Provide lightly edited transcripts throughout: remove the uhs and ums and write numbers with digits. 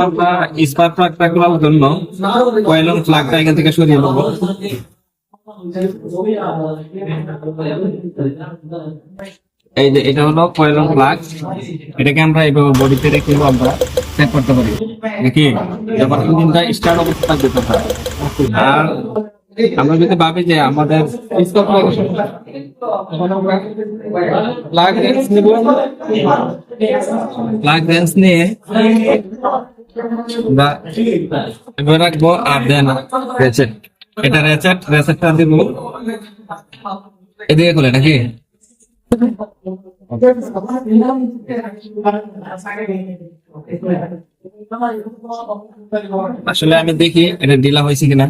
আমরা স্পার্ক প্লাগটা খোলার জন্য কয়েলন প্লাগটা এখান থেকে সরিয়ে নেবো। এই যে এটা হলো কয়েলন প্লাগ, এটাকে আমরা এইভাবে বডিতে রেখে আমরা সেট করতে পারি নাকি, যখন ইঞ্জিনটা স্টার্ট অবস্থা থাকবে তখন। আর আমরা যদি ভাবি যে আমাদের প্লাগ রেঞ্জ নিব, প্লাগ রেঞ্জ নিয়ে আমরা এবার রাখবো। আর দেন রেচেট, এটা রেচেটটা দিব এদিকে খুলে নাকি। আসলে আমি দেখি এটা ঢিলা হয়েছে কিনা।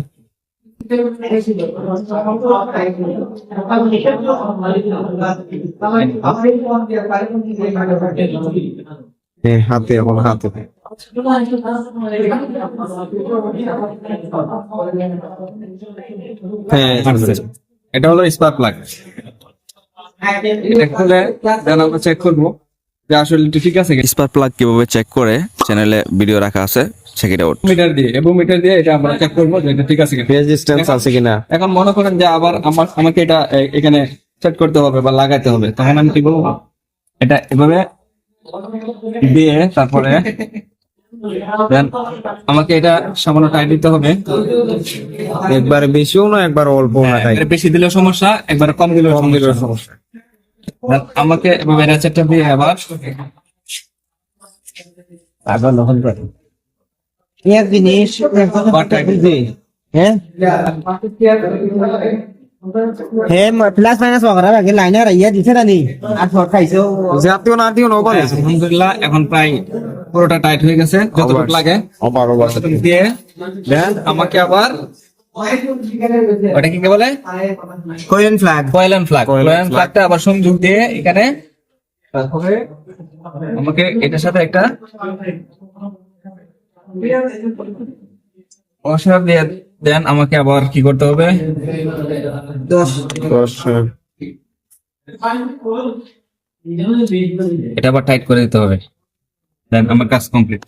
হাতে এখন হাতে হ্যাঁ, এটা হলো স্পার্ক প্লাগ। এটা খুলে দেন আমরা চেক করবো যে আসলে এটা ঠিক আছে। স্পার্ক প্লাগ কিভাবে চেক করে চ্যানেলে ভিডিও রাখা আছে, চেক ইট আউট। মিটার দিয়ে এটা আমরা চেক করবো যে এটা ঠিক আছে কিনা, রেজিস্ট্যান্স আছে কিনা। এখন মনে করেন যে আবার আমাকে এটা এখানে সেট করতে হবে বা লাগাইতে হবে, তখন আমি কি বলবো, এটা এভাবে দিয়ে তারপরে দেন আমাকে এটা সামান্য টাইট দিতে হবে। একবারে বেশিও না একবার অল্প না, তাই এটা বেশি দিলেও সমস্যা, একবার কম দিলেও সমস্যা। দেন আমাকে এভাবে রেচেটটা দিয়ে আবার নহন করে এক জিনিস হ্যাঁ হ্যাঁ প্লাস মাইনাস ওগরা আগে লাইনে রাইয়া দিছে না নি আর ফট খাইছো জাতীয় না দিও নবল আলহামদুলিল্লাহ এখন প্রায় পুরোটা টাইট হয়ে গেছে যতটুকু লাগে। ওভার দিয়ে দেন আমাকে আবার ওটা কি বলে, কোয়েন ফ্ল্যাগ কয়েলন ফ্ল্যাগটা আবার সংযোগ দিয়ে এখানে তারপরে আমাকে এটার সাথে একটা ওয়াশার দিয়ে দেন আমাকে আবার কি করতে হবে, 10 এটা আবার টাইট করে দিতে হবে। দেন আমার কাজ কমপ্লিট।